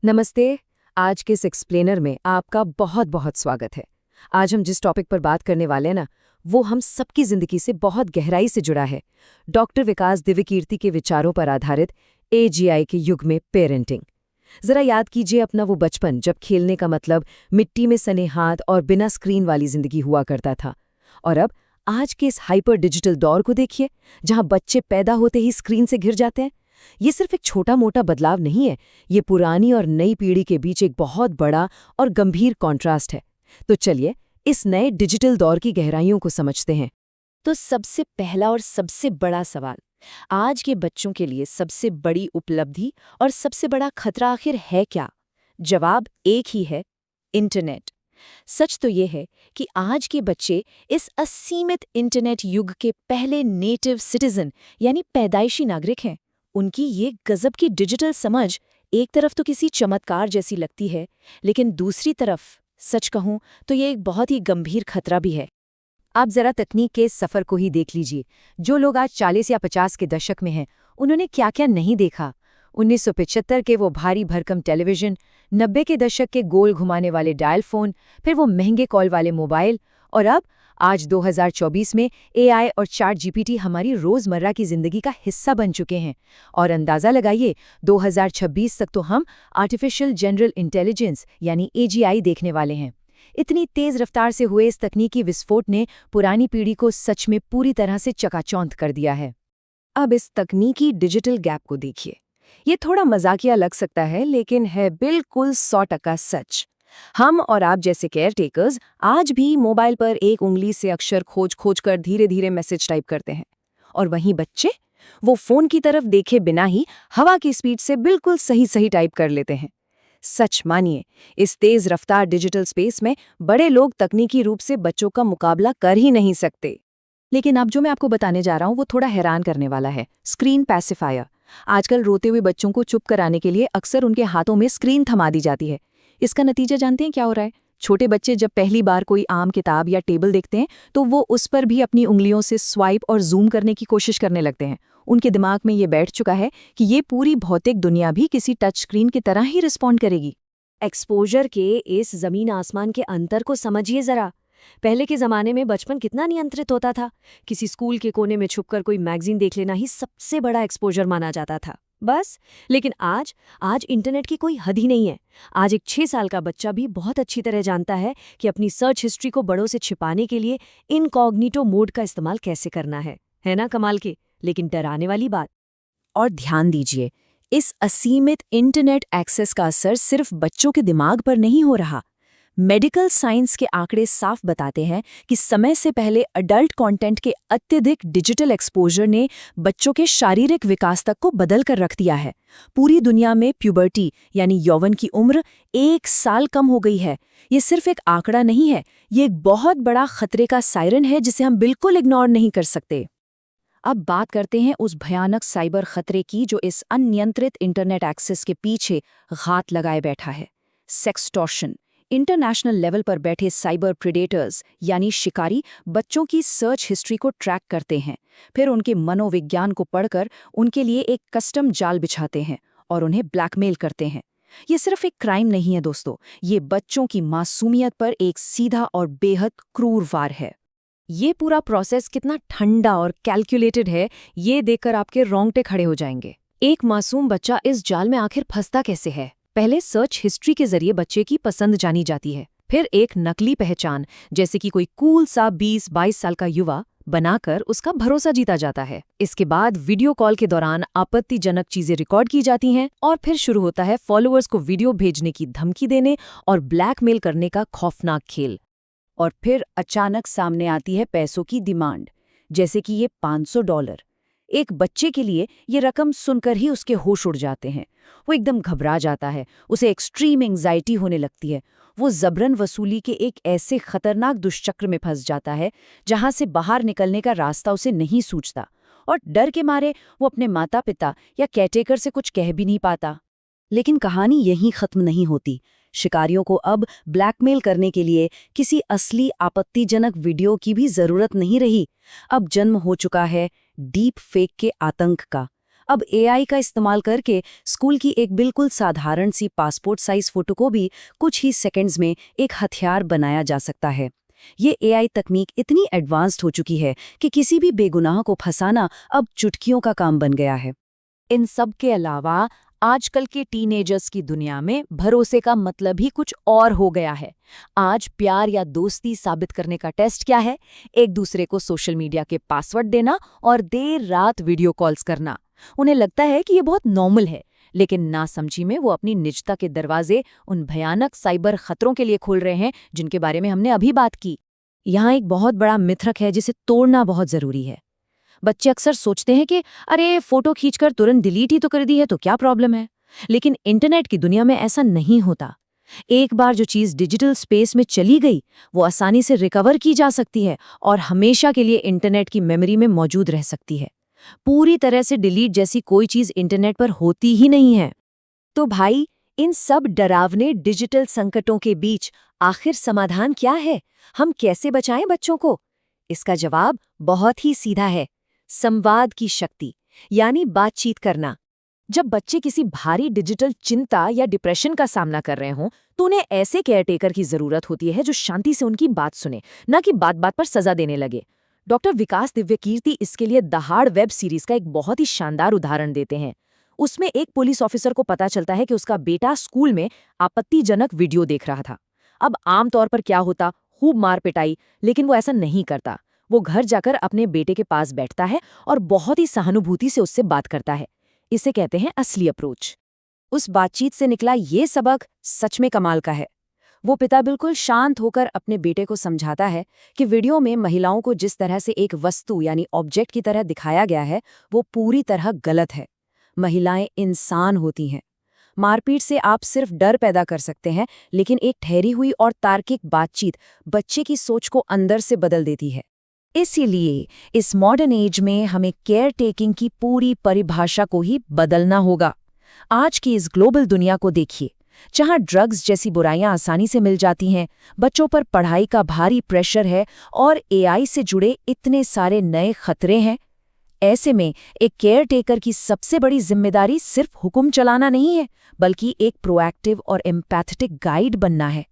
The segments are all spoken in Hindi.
नमस्ते। आज के इस एक्सप्लेनर में आपका बहुत बहुत स्वागत है। आज हम जिस टॉपिक पर बात करने वाले हैं ना, वो हम सबकी जिंदगी से बहुत गहराई से जुड़ा है। डॉक्टर विकास दिव्यकीर्ति के विचारों पर आधारित एजीआई के युग में पेरेंटिंग। जरा याद कीजिए अपना वो बचपन, जब खेलने का मतलब मिट्टी में सने हाथ और बिना स्क्रीन वाली जिंदगी हुआ करता था। और अब आज के इस हाइपर डिजिटल दौर को देखिए, जहां बच्चे पैदा होते ही स्क्रीन से घिर जाते हैं। ये सिर्फ एक छोटा मोटा बदलाव नहीं है, ये पुरानी और नई पीढ़ी के बीच एक बहुत बड़ा और गंभीर कॉन्ट्रास्ट है। तो चलिए इस नए डिजिटल दौर की गहराइयों को समझते हैं। तो सबसे पहला और सबसे बड़ा सवाल, आज के बच्चों के लिए सबसे बड़ी उपलब्धि और सबसे बड़ा खतरा आखिर है क्या? जवाब एक ही है, इंटरनेट। सच तो ये है कि आज के बच्चे इस असीमित इंटरनेट युग के पहले नेटिव सिटीजन यानी पैदाइशी नागरिक हैं। उनकी ये गजब की डिजिटल समझ एक तरफ तो किसी चमत्कार जैसी लगती है, लेकिन दूसरी तरफ सच कहूं तो ये एक बहुत ही गंभीर खतरा भी है। आप जरा तकनीक के इस सफर को ही देख लीजिए। जो लोग आज 40 या 50 के दशक में हैं, उन्होंने क्या क्या नहीं देखा। 1975 के वो भारी भरकम टेलीविजन, 90 के दशक के गोल घुमाने वाले डायल फोन, फिर वो महंगे कॉल वाले मोबाइल, और अब आज 2024 में एआई और चैट जीपीटी हमारी रोजमर्रा की जिंदगी का हिस्सा बन चुके हैं। और अंदाजा लगाइए, 2026 तक तो हम आर्टिफिशियल जनरल इंटेलिजेंस यानी एजीआई देखने वाले हैं। इतनी तेज रफ्तार से हुए इस तकनीकी विस्फोट ने पुरानी पीढ़ी को सच में पूरी तरह से चकाचौंध कर दिया है। अब इस तकनीकी डिजिटल गैप को देखिए। ये थोड़ा मजाकिया लग सकता है, लेकिन है बिल्कुल 100% सच। हम और आप जैसे केयर टेकर्स आज भी मोबाइल पर एक उंगली से अक्षर खोज खोज कर धीरे धीरे मैसेज टाइप करते हैं, और वहीं बच्चे वो फोन की तरफ देखे बिना ही हवा की स्पीड से बिल्कुल सही सही टाइप कर लेते हैं। सच मानिए, इस तेज रफ्तार डिजिटल स्पेस में बड़े लोग तकनीकी रूप से बच्चों का मुकाबला कर ही नहीं सकते। लेकिन अब जो मैं आपको बताने जा रहा हूं वो थोड़ा हैरान करने वाला है। Screen pacifier. आजकल रोते हुए बच्चों को चुप कराने के लिए अक्सर उनके हाथों में स्क्रीन थमा दी जाती है। इसका नतीजा जानते हैं क्या हो रहा है? छोटे बच्चे जब पहली बार कोई आम किताब या टेबल देखते हैं तो वो उस पर भी अपनी उंगलियों से स्वाइप और जूम करने की कोशिश करने लगते हैं। उनके दिमाग में ये बैठ चुका है कि ये पूरी भौतिक दुनिया भी किसी टच स्क्रीन की तरह ही रिस्पॉन्ड करेगी। एक्सपोजर के इस जमीन आसमान के अंतर को समझिए जरा। पहले के जमाने में बचपन कितना नियंत्रित होता था। किसी स्कूल के कोने में छुपकर कोई मैगजीन देख लेना ही सबसे बड़ा एक्सपोजर माना जाता था, बस। लेकिन आज इंटरनेट की कोई हद ही नहीं है। आज एक 6 साल का बच्चा भी बहुत अच्छी तरह जानता है कि अपनी सर्च हिस्ट्री को बड़ों से छिपाने के लिए इनकॉग्निटो मोड का इस्तेमाल कैसे करना है ना कमाल की, लेकिन डराने वाली बात। और ध्यान दीजिए, इस असीमित इंटरनेट एक्सेस का असर सिर्फ बच्चों के दिमाग पर नहीं हो रहा। मेडिकल साइंस के आंकड़े साफ बताते हैं कि समय से पहले अडल्ट कंटेंट के अत्यधिक डिजिटल एक्सपोजर ने बच्चों के शारीरिक विकास तक को बदल कर रख दिया है। पूरी दुनिया में प्यूबर्टी यानी यौवन की उम्र 1 साल कम हो गई है। ये सिर्फ एक आंकड़ा नहीं है, ये एक बहुत बड़ा खतरे का सायरन है जिसे हम बिल्कुल इग्नोर नहीं कर सकते। अब बात करते हैं उस भयानक साइबर खतरे की जो इस अनियंत्रित इंटरनेट एक्सेस के पीछे घात लगाए बैठा है। सेक्सटॉर्शन। इंटरनेशनल लेवल पर बैठे साइबर प्रेडेटर्स यानी शिकारी बच्चों की सर्च हिस्ट्री को ट्रैक करते हैं, फिर उनके मनोविज्ञान को पढ़कर उनके लिए एक कस्टम जाल बिछाते हैं और उन्हें ब्लैकमेल करते हैं। ये सिर्फ एक क्राइम नहीं है दोस्तों, ये बच्चों की मासूमियत पर एक सीधा और बेहद क्रूर वार है। ये पूरा प्रोसेस कितना ठंडा और कैलकुलेटेड है, ये देखकर आपके रोंगटे खड़े हो जाएंगे। एक मासूम बच्चा इस जाल में आखिर फंसता कैसे है? पहले सर्च हिस्ट्री के जरिए बच्चे की पसंद जानी जाती है, फिर एक नकली पहचान जैसे कि कोई कूल सा 20-22 साल का युवा बनाकर उसका भरोसा जीता जाता है। इसके बाद वीडियो कॉल के दौरान आपत्तिजनक चीजें रिकॉर्ड की जाती हैं और फिर शुरू होता है फॉलोअर्स को वीडियो भेजने की धमकी देने और ब्लैकमेल करने का खौफनाक खेल। और फिर अचानक सामने आती है पैसों की डिमांड, जैसे कि ये $500। एक बच्चे के लिए ये रकम सुनकर ही उसके होश उड़ जाते हैं। वो एकदम घबरा जाता है, उसे एक्सट्रीम एंग्जाइटी होने लगती है। वो जबरन वसूली के एक ऐसे खतरनाक दुष्चक्र में फंस जाता है जहां से बाहर निकलने का रास्ता उसे नहीं सूझता, और डर के मारे वो अपने माता पिता या केयरटेकर से कुछ कह भी नहीं पाता। लेकिन कहानी यहीं खत्म नहीं होती। शिकारियों को अब ब्लैकमेल करने के लिए किसी असली आपत्तिजनक वीडियो की भी जरूरत नहीं रही। अब जन्म हो चुका है डीप फेक के आतंक का। अब एआई का इस्तेमाल करके स्कूल की एक बिल्कुल साधारण सी पासपोर्ट साइज फोटो को भी कुछ ही सेकंड्स में एक हथियार बनाया जा सकता है। ये एआई तकनीक इतनी एडवांस्ड हो चुकी है कि किसी भी बेगुनाह को फंसाना अब चुटकियों का काम बन गया है। इन सब के अलावा आजकल के टीनेजर्स की दुनिया में भरोसे का मतलब ही कुछ और हो गया है। आज प्यार या दोस्ती साबित करने का टेस्ट क्या है? एक दूसरे को सोशल मीडिया के पासवर्ड देना और देर रात वीडियो कॉल्स करना। उन्हें लगता है कि ये बहुत नॉर्मल है, लेकिन नासमझी में वो अपनी निजता के दरवाजे उन भयानक साइबर खतरों के लिए खोल रहे हैं जिनके बारे में हमने अभी बात की। यहाँ एक बहुत बड़ा मिथक है जिसे तोड़ना बहुत जरूरी है। बच्चे अक्सर सोचते हैं कि अरे फोटो खींचकर तुरंत डिलीट ही तो कर दी है तो क्या प्रॉब्लम है। लेकिन इंटरनेट की दुनिया में ऐसा नहीं होता। एक बार जो चीज डिजिटल स्पेस में चली गई वो आसानी से रिकवर की जा सकती है और हमेशा के लिए इंटरनेट की मेमोरी में मौजूद रह सकती है। पूरी तरह से डिलीट जैसी कोई चीज इंटरनेट पर होती ही नहीं है। तो भाई, इन सब डरावने डिजिटल संकटों के बीच आखिर समाधान क्या है? हम कैसे बचाएं बच्चों को? इसका जवाब बहुत ही सीधा है, संवाद की शक्ति, यानी बातचीत करना। जब बच्चे किसी भारी डिजिटल चिंता या डिप्रेशन का सामना कर रहे हों, तो उन्हें ऐसे केयरटेकर की जरूरत होती है जो शांति से उनकी बात सुने, न कि बात बात पर सजा देने लगे। डॉक्टर विकास दिव्यकीर्ति इसके लिए दहाड़ वेब सीरीज का एक बहुत ही शानदार उदाहरण देते हैं। उसमें एक पुलिस ऑफिसर को पता चलता है कि उसका बेटा स्कूल में आपत्तिजनक वीडियो देख रहा था। अब आमतौर पर क्या होता, खूब मार पिटाई, लेकिन वो ऐसा नहीं करता। वो घर जाकर अपने बेटे के पास बैठता है और बहुत ही सहानुभूति से उससे बात करता है। इसे कहते हैं असली अप्रोच। उस बातचीत से निकला ये सबक सच में कमाल का है। वो पिता बिल्कुल शांत होकर अपने बेटे को समझाता है कि वीडियो में महिलाओं को जिस तरह से एक वस्तु यानी ऑब्जेक्ट की तरह दिखाया गया है वो पूरी तरह गलत है। महिलाएं इंसान होती हैं। मारपीट से आप सिर्फ डर पैदा कर सकते हैं, लेकिन एक ठहरी हुई और तार्किक बातचीत बच्चे की सोच को अंदर से बदल देती है। इसीलिए इस मॉडर्न एज में हमें केयर टेकिंग की पूरी परिभाषा को ही बदलना होगा। आज की इस ग्लोबल दुनिया को देखिए, जहां ड्रग्स जैसी बुराइयां आसानी से मिल जाती हैं, बच्चों पर पढ़ाई का भारी प्रेशर है और एआई से जुड़े इतने सारे नए खतरे हैं। ऐसे में एक केयर टेकर की सबसे बड़ी जिम्मेदारी सिर्फ हुक्म चलाना नहीं है, बल्कि एक प्रोएक्टिव और एम्पैथेटिक गाइड बनना है।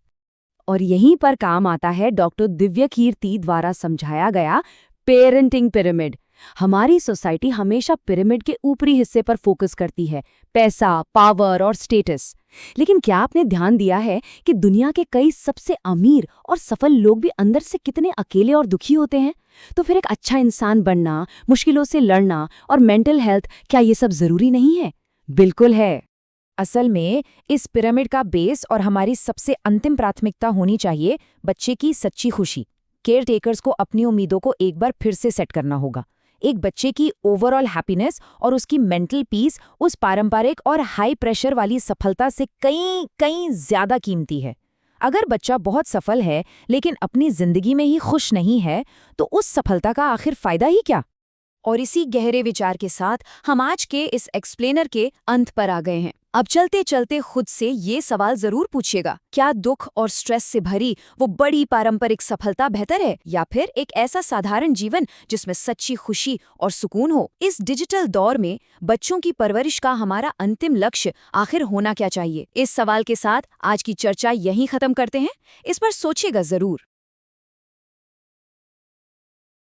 और यहीं पर काम आता है डॉक्टर दिव्यकीर्ति द्वारा समझाया गया पेरेंटिंग पिरामिड। हमारी सोसाइटी हमेशा पिरामिड के ऊपरी हिस्से पर फोकस करती है, पैसा, पावर और स्टेटस। लेकिन क्या आपने ध्यान दिया है कि दुनिया के कई सबसे अमीर और सफल लोग भी अंदर से कितने अकेले और दुखी होते हैं? तो फिर एक अच्छा इंसान बनना, मुश्किलों से लड़ना और मेंटल हेल्थ, क्या ये सब जरूरी नहीं है? बिल्कुल है। असल में इस पिरामिड का बेस और हमारी सबसे अंतिम प्राथमिकता होनी चाहिए बच्चे की सच्ची खुशी। केयर टेकर्स को अपनी उम्मीदों को एक बार फिर से सेट करना होगा। एक बच्चे की ओवरऑल हैप्पीनेस और उसकी मेंटल पीस उस पारंपरिक और हाई प्रेशर वाली सफलता से कहीं ज्यादा कीमती है। अगर बच्चा बहुत सफल है लेकिन अपनी जिंदगी में ही खुश नहीं है, तो उस सफलता का आखिर फायदा ही क्या? और इसी गहरे विचार के साथ हम आज के इस एक्सप्लेनर के अंत पर आ गए हैं। अब चलते चलते खुद से ये सवाल जरूर पूछिएगा, क्या दुख और स्ट्रेस से भरी वो बड़ी पारंपरिक सफलता बेहतर है, या फिर एक ऐसा साधारण जीवन जिसमें सच्ची खुशी और सुकून हो? इस डिजिटल दौर में बच्चों की परवरिश का हमारा अंतिम लक्ष्य आखिर होना क्या चाहिए? इस सवाल के साथ आज की चर्चा यहीं खत्म करते हैं। इस पर सोचिएगा जरूर।